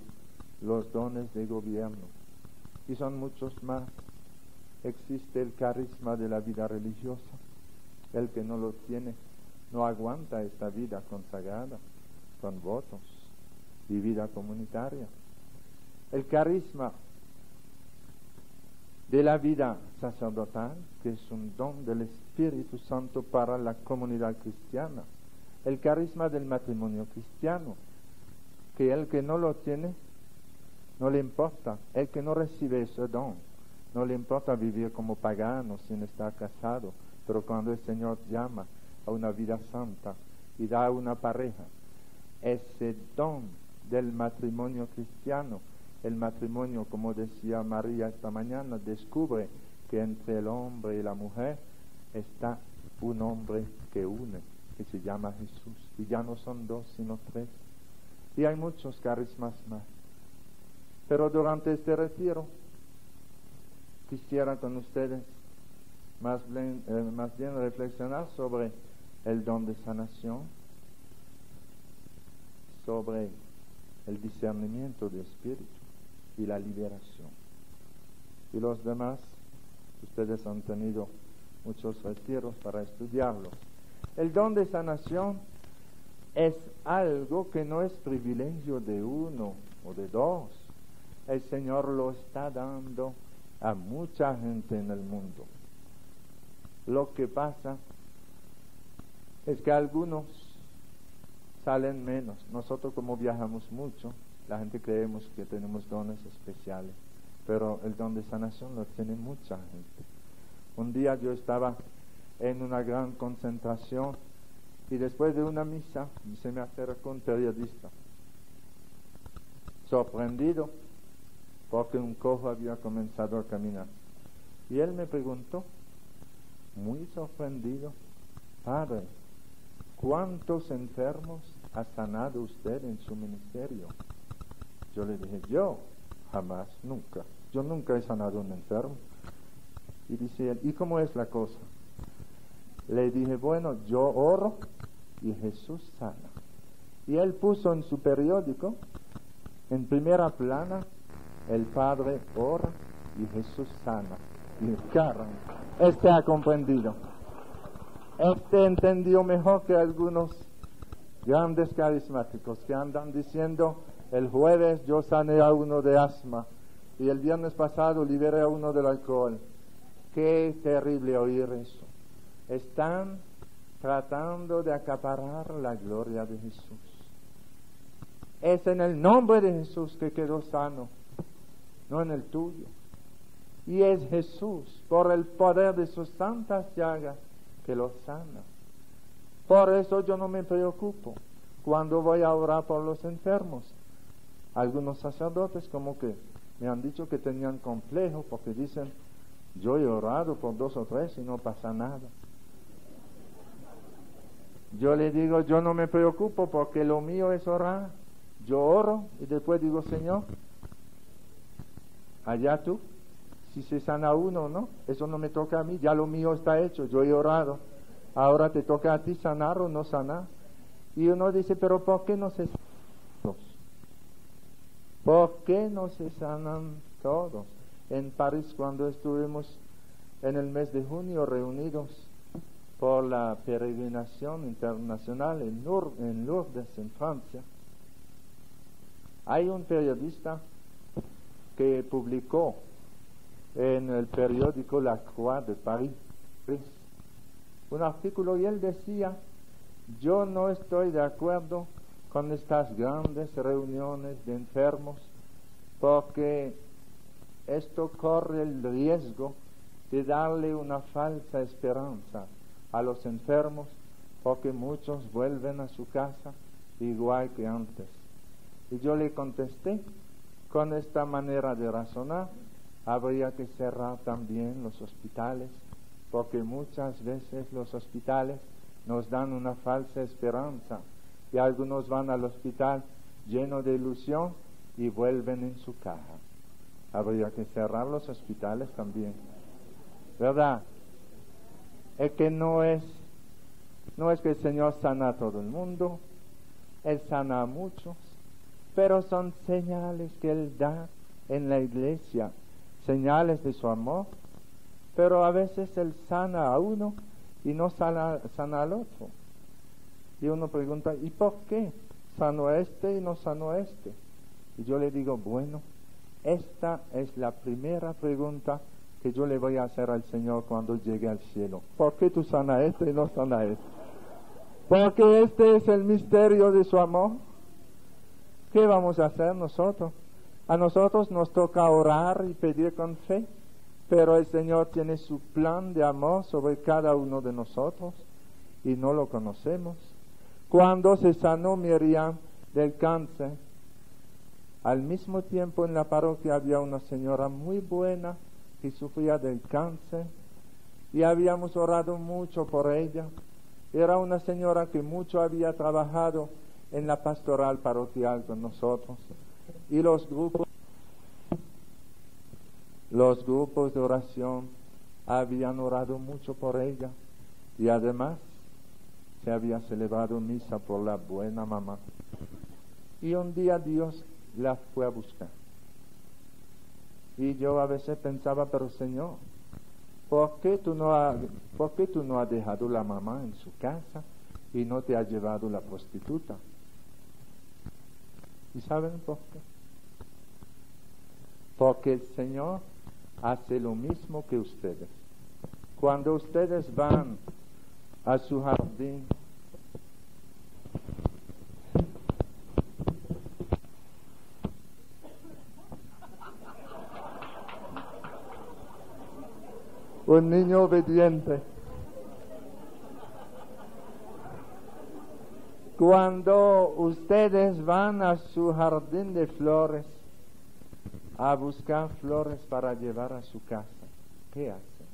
los dones de gobierno, y son muchos más. Existe el carisma de la vida religiosa. El que no lo tiene no aguanta esta vida consagrada con votos y vida comunitaria. El carisma de la vida sacerdotal, que es un don del Espíritu Santo para la comunidad cristiana. El carisma del matrimonio cristiano, que el que no lo tiene no le importa, el que no recibe ese don no le importa vivir como pagano sin estar casado, pero cuando el Señor llama a una vida santa y da a una pareja ese don del matrimonio cristiano, el matrimonio, como decía María esta mañana, descubre que entre el hombre y la mujer está un hombre que une, que se llama Jesús, y ya no son dos sino tres, y hay muchos carismas más. Pero durante este retiro quisiera con ustedes más bien reflexionar sobre el don de sanación, sobre el discernimiento de espíritu y la liberación. Y los demás, ustedes han tenido muchos retiros para estudiarlos. El don de sanación es algo que no es privilegio de uno o de dos. El Señor lo está dando a mucha gente en el mundo. Lo que pasa es que algunos salen menos. Nosotros, como viajamos mucho, la gente creemos que tenemos dones especiales, pero el don de sanación lo tiene mucha gente. Un día yo estaba en una gran concentración y después de una misa se me acercó un periodista, sorprendido porque un cojo había comenzado a caminar, y él me preguntó, muy sorprendido: Padre, ¿cuántos enfermos ha sanado usted en su ministerio? Yo le dije, yo jamás, nunca, yo nunca he sanado a un enfermo. Y dice él, ¿y cómo es la cosa? Le dije, bueno, yo oro y Jesús sana. Y él puso en su periódico, en primera plana, el Padre ora y Jesús sana. Y dije, caramba, este ha comprendido. Este entendió mejor que algunos grandes carismáticos que andan diciendo, el jueves yo sané a uno de asma y el viernes pasado liberé a uno del alcohol. Qué terrible oír eso. Están tratando de acaparar la gloria de Jesús. Es en el nombre de Jesús que quedó sano, no en el tuyo. Y es Jesús, por el poder de sus santas llagas, que lo sana. Por eso yo no me preocupo cuando voy a orar por los enfermos. Algunos sacerdotes como que me han dicho que tenían complejo porque dicen, yo he orado por 2 o 3 y no pasa nada. Yo le digo, yo no me preocupo porque lo mío es orar. Yo oro y después digo, Señor, allá tú, si se sana uno o no, eso no me toca a mí, ya lo mío está hecho, yo he orado. Ahora te toca a ti sanar o no sanar. Y uno dice, pero ¿por qué no se sanan todos? ¿Por qué no se sanan todos? En París, cuando estuvimos en el mes de junio reunidos por la peregrinación internacional en Lourdes, en Francia, hay un periodista que publicó en el periódico La Croix de París un artículo y él decía, yo no estoy de acuerdo con estas grandes reuniones de enfermos porque esto corre el riesgo de darle una falsa esperanza a los enfermos porque muchos vuelven a su casa igual que antes. Y yo le contesté, con esta manera de razonar, habría que cerrar también los hospitales, porque muchas veces los hospitales nos dan una falsa esperanza y algunos van al hospital llenos de ilusión y vuelven en su caja. Habría que cerrar los hospitales también, ¿verdad? Es que no es que el Señor sana a todo el mundo, Él sana a muchos, pero son señales que Él da en la iglesia, señales de su amor, pero a veces Él sana a uno y no sana al otro. Y uno pregunta, ¿y por qué sanó a este y no sanó a este? Y yo le digo, bueno, esta es la primera pregunta que yo le voy a hacer al Señor cuando llegue al cielo. ¿Por qué tú sanas a este y no sanas a este? Porque este es el misterio de su amor. ¿Qué vamos a hacer nosotros? A nosotros nos toca orar y pedir con fe, pero el Señor tiene su plan de amor sobre cada uno de nosotros y no lo conocemos. Cuando se sanó Miriam del cáncer, al mismo tiempo en la parroquia había una señora muy buena que sufría del cáncer y habíamos orado mucho por ella. Era una señora que mucho había trabajado en la pastoral parroquial con nosotros y los grupos de oración habían orado mucho por ella y además se había celebrado misa por la buena mamá. Y un día Dios la fue a buscar. Y yo a veces pensaba, pero Señor, ¿por qué tú no has dejado la mamá en su casa y no te has llevado la prostituta? ¿Y saben por qué? Porque el Señor hace lo mismo que ustedes. Cuando ustedes van a su jardín, un niño obediente. Cuando ustedes van a su jardín de flores a buscar flores para llevar a su casa, ¿qué hacen?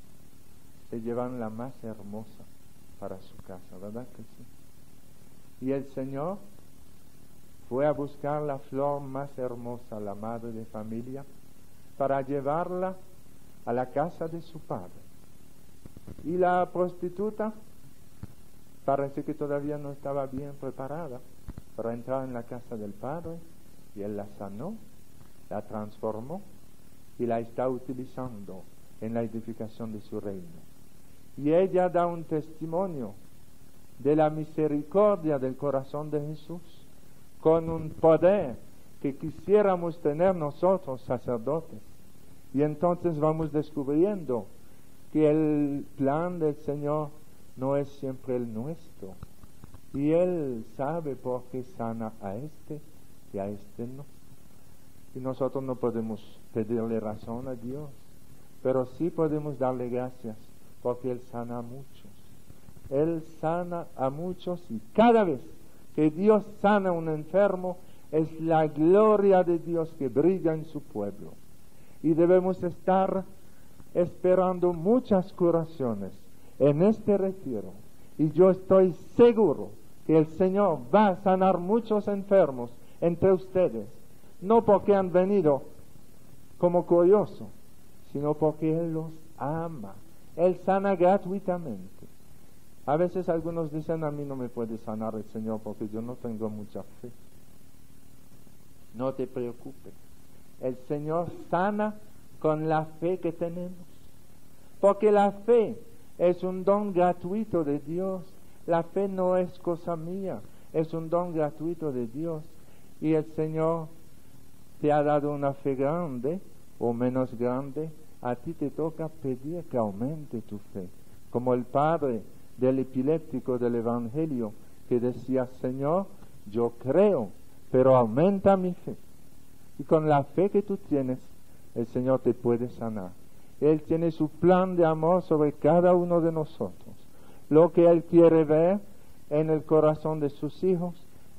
Se llevan la más hermosa para su casa, ¿verdad que sí? Y el Señor fue a buscar la flor más hermosa, la madre de familia, para llevarla a la casa de su padre. Y la prostituta parece que todavía no estaba bien preparada para entrar en la casa del padre, y él la sanó, la transformó y la está utilizando en la edificación de su reino. Y ella da un testimonio de la misericordia del corazón de Jesús, con un poder que quisiéramos tener nosotros sacerdotes. Y entonces vamos descubriendo que el plan del Señor no es siempre el nuestro. Y Él sabe por qué sana a este y a este no. Y nosotros no podemos pedirle razón a Dios, pero sí podemos darle gracias porque Él sana a muchos. Él sana a muchos y cada vez que Dios sana a un enfermo es la gloria de Dios que brilla en su pueblo. y debemos estar esperando muchas curaciones en este retiro. Y yo estoy seguro que el Señor va a sanar muchos enfermos entre ustedes, no porque han venido como curiosos, sino porque Él los ama. Él sana gratuitamente. A veces algunos dicen, a mí no me puede sanar el Señor porque yo no tengo mucha fe. No te preocupes. El Señor sana con la fe que tenemos. Porque la fe es un don gratuito de Dios. La fe no es cosa mía, es un don gratuito de Dios. Y el Señor te ha dado una fe grande o menos grande. A ti te toca pedir que aumente tu fe. Como el padre del epiléptico del Evangelio que decía, Señor, yo creo, pero aumenta mi fe. Y con la fe que tú tienes, el Señor te puede sanar. Él tiene su plan de amor sobre cada uno de nosotros. Lo que Él quiere ver en el corazón de sus hijos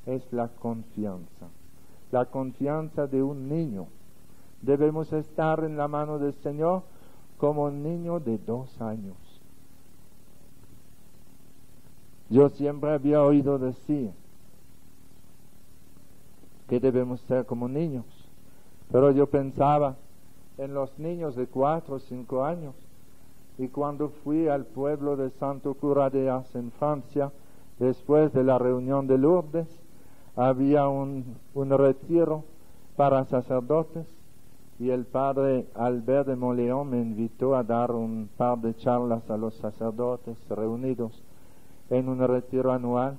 es la confianza de un niño. Debemos estar en la mano del Señor como un niño de 2 años. Yo siempre había oído decir que debemos ser como niños, pero yo pensaba en los niños de 4 o 5 años. Y cuando fui al pueblo de Santo Cura de Ars en Francia, después de la reunión de Lourdes, había un retiro para sacerdotes, y el padre Albert de Moléon me invitó a dar un par de charlas a los sacerdotes reunidos en un retiro anual,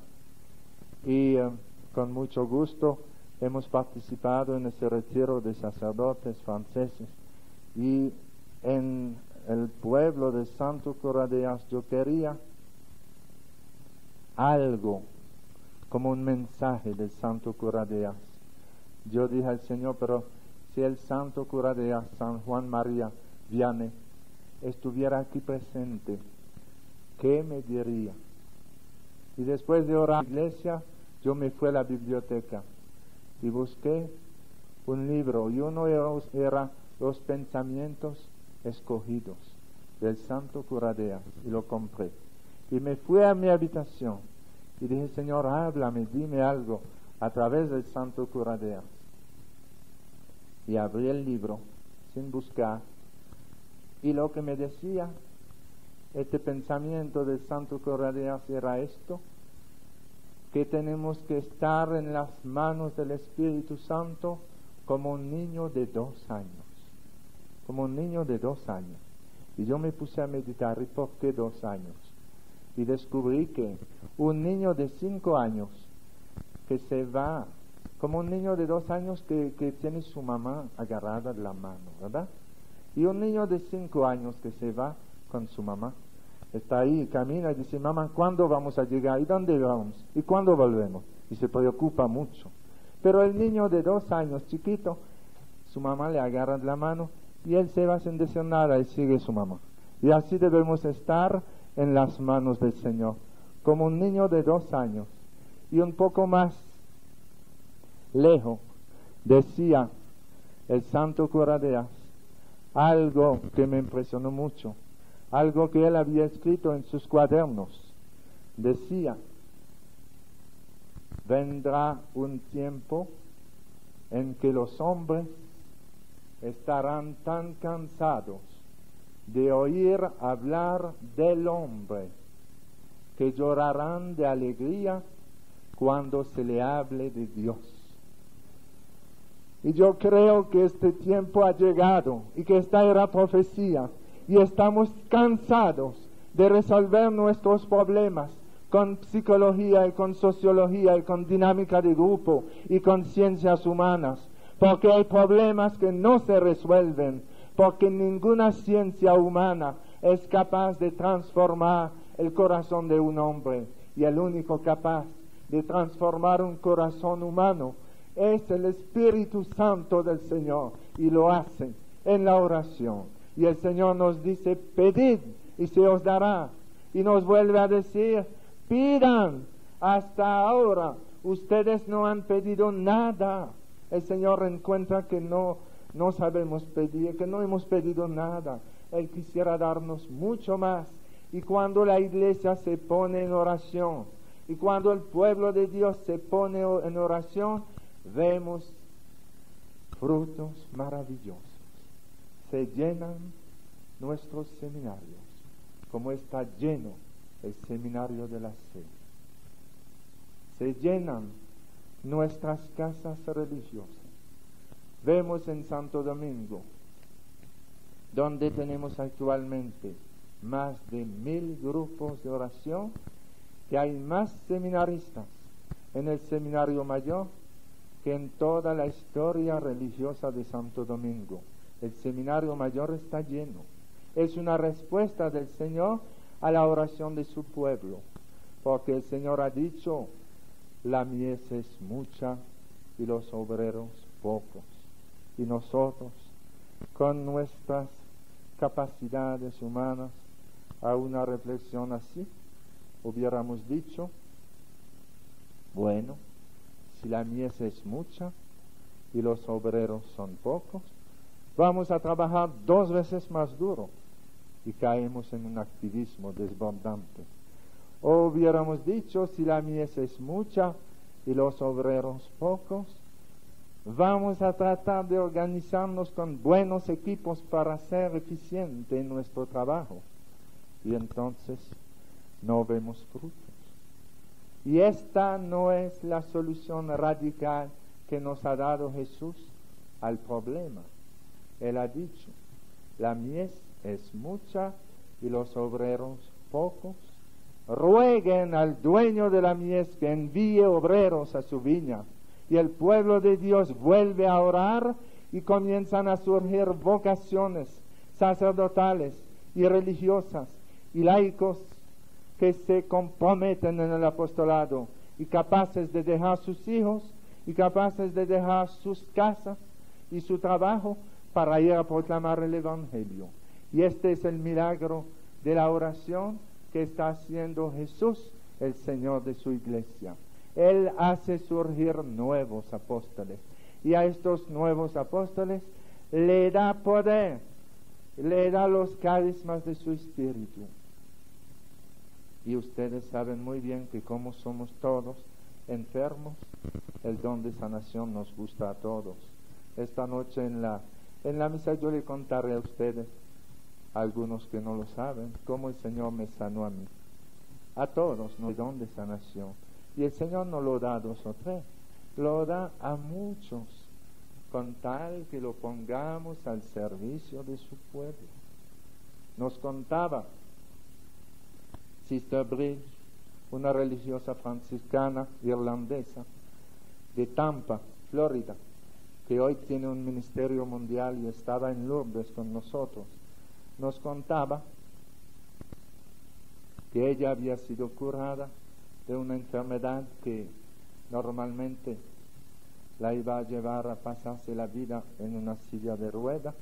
y con mucho gusto hemos participado en ese retiro de sacerdotes franceses. Y en el pueblo de Santo Cura de Ars yo quería algo como un mensaje del Santo Cura de Ars. Yo dije al Señor, pero si el Santo Cura de Ars, San Juan María Vianney, estuviera aquí presente, ¿qué me diría? Y después de orar en la iglesia, yo me fui a la biblioteca y busqué un libro, y uno era Los Pensamientos Escogidos del Santo Cura de Ars, y lo compré. Y me fui a mi habitación y dije, Señor, háblame, dime algo a través del Santo Cura de Ars. Y abrí el libro sin buscar, y lo que me decía este pensamiento del Santo Cura de Ars era esto: que tenemos que estar en las manos del Espíritu Santo como un niño de 2 años. Como un niño de 2 años. Y yo me puse a meditar, ¿y por qué 2 años? Y descubrí que un niño de 5 años que se va, como un niño de 2 años que tiene su mamá agarrada de la mano, ¿verdad? Y un niño de 5 años que se va con su mamá, está ahí, camina y dice, mamá, ¿cuándo vamos a llegar? ¿Y dónde vamos? ¿Y cuándo volvemos? Y se preocupa mucho. Pero el niño de 2 años, chiquito, su mamá le agarra de la mano y él se va sin decir nada y sigue su mamá. Y así debemos estar en las manos del Señor, como un niño de 2 años. Y un poco más lejos decía el Santo Cura de Ars algo que me impresionó mucho, algo que él había escrito en sus cuadernos. Decía, vendrá un tiempo en que los hombres estarán tan cansados de oír hablar del hombre que llorarán de alegría cuando se le hable de Dios. Y yo creo que este tiempo ha llegado y que esta era profecía, y estamos cansados de resolver nuestros problemas con psicología y con sociología y con dinámica de grupo y con ciencias humanas, porque hay problemas que no se resuelven, porque ninguna ciencia humana es capaz de transformar el corazón de un hombre, y el único capaz de transformar un corazón humano es el Espíritu Santo del Señor, y lo hace en la oración. Y el Señor nos dice, pedid y se os dará, y nos vuelve a decir, pidan. Hasta ahora ustedes no han pedido nada. El Señor encuentra que no no sabemos pedir, que no hemos pedido nada. Él quisiera darnos mucho más. Y cuando la iglesia se pone en oración, y cuando el pueblo de Dios se pone en oración, vemos frutos maravillosos. Se llenan nuestros seminarios, como está lleno el seminario de la Sede. Se llenan nuestras casas religiosas. Vemos en Santo Domingo, donde tenemos actualmente más de 1000 grupos de oración, que hay más seminaristas en el seminario mayor que en toda la historia religiosa de Santo Domingo. El seminario mayor está lleno. Es una respuesta del Señor a la oración de su pueblo, porque el Señor ha dicho: la mies es mucha y los obreros pocos. Y nosotros, con nuestras capacidades humanas, a una reflexión así, hubiéramos dicho: bueno, si la mies es mucha y los obreros son pocos, vamos a trabajar 2 veces más duro, y caemos en un activismo desbordante. O hubiéramos dicho: si la mies es mucha y los obreros pocos, vamos a tratar de organizarnos con buenos equipos para ser eficiente en nuestro trabajo. Y entonces no vemos frutos. Y esta no es la solución radical que nos ha dado Jesús al problema. Él ha dicho: la mies es mucha y los obreros pocos. Rueguen al dueño de la mies que envíe obreros a su viña. Y el pueblo de Dios vuelve a orar y comienzan a surgir vocaciones sacerdotales y religiosas y laicos que se comprometen en el apostolado y capaces de dejar sus hijos y capaces de dejar sus casas y su trabajo para ir a proclamar el Evangelio. Y este es el milagro de la oración que está haciendo Jesús, el Señor de su iglesia. Él hace surgir nuevos apóstoles, y a estos nuevos apóstoles le da poder, le da los carismas de su espíritu. Y ustedes saben muy bien que como somos todos enfermos, el don de sanación nos gusta a todos. Esta noche en la misa yo le contaré a ustedes, a algunos que no lo saben, cómo el Señor me sanó a mí. A todos nos da el don de sanación. Y el Señor no lo da a 2 o 3, lo da a muchos, con tal que lo pongamos al servicio de su pueblo. Nos contaba Sister Bridge, una religiosa franciscana irlandesa de Tampa, Florida, que hoy tiene un ministerio mundial y estaba en Lourdes con nosotros. Nos contaba que ella había sido curada de una enfermedad que normalmente la iba a llevar a pasarse la vida en una silla de ruedas.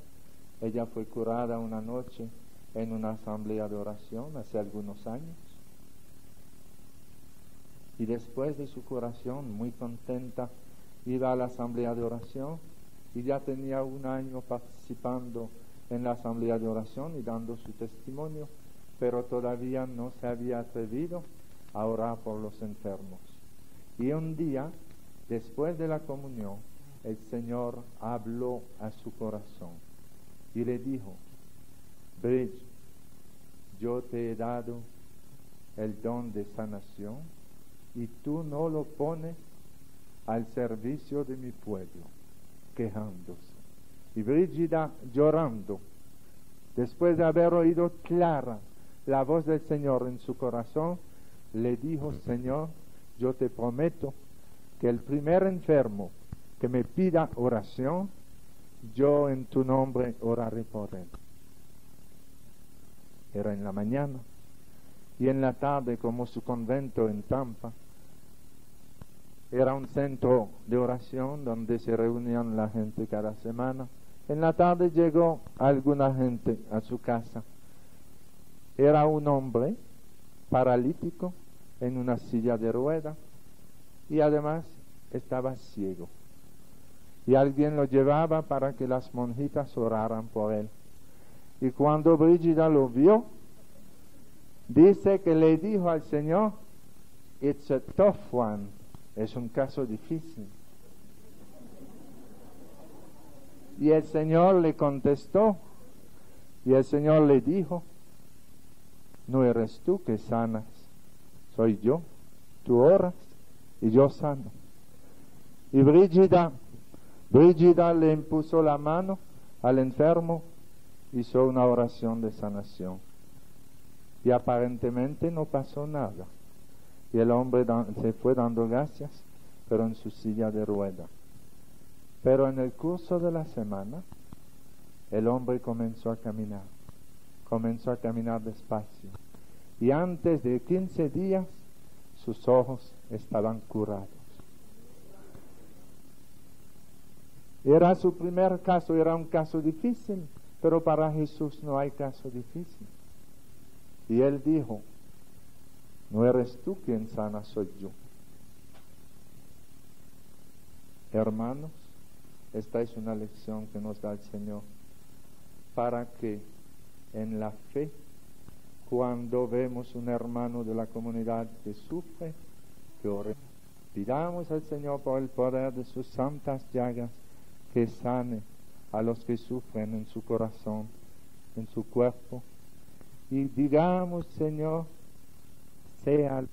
Ella fue curada una noche en una asamblea de oración hace algunos años. Y después de su curación, muy contenta, iba a la asamblea de oración y ya tenía 1 año participando en la asamblea de oración y dando su testimonio, pero todavía no se había atrevido a orar por los enfermos. Y un día, después de la comunión, el Señor habló a su corazón y le dijo: Bridge, yo te he dado el don de sanación y tú no lo pones al servicio de mi pueblo, quejándose. Y Brígida, llorando, después de haber oído clara la voz del Señor en su corazón, le dijo: Señor, yo te prometo que el primer enfermo que me pida oración, yo en tu nombre oraré por él. Era en la mañana, y en la tarde, como su convento en Tampa era un centro de oración donde se reunían la gente cada semana, en la tarde llegó alguna gente a su casa. Era un hombre paralítico en una silla de ruedas y además estaba ciego. y alguien lo llevaba para que las monjitas oraran por él. Y cuando Brígida lo vio, dice que le dijo al Señor, "It's a tough one", es un caso difícil. Y el Señor le contestó, y el Señor le dijo, "No eres tú que sanas, soy yo. Tú oras y yo sano". Y Brígida le impuso la mano al enfermo, hizo una oración de sanación. Y aparentemente no pasó nada. Y el hombre se fue dando gracias, pero en su silla de ruedas. Pero en el curso de la semana, el hombre comenzó a caminar despacio. Y antes de 15 días, sus ojos estaban curados. Era su primer caso, era un caso difícil, pero para Jesús no hay caso difícil. Y él dijo, "No eres tú quien sana, soy yo". Hermanos, esta es una lección que nos da el Señor para que en la fe, cuando vemos un hermano de la comunidad que sufre, que oremos. Pidamos al Señor por el poder de sus santas llagas que sane a los que sufren en su corazón, en su cuerpo. Y digamos, Señor, sea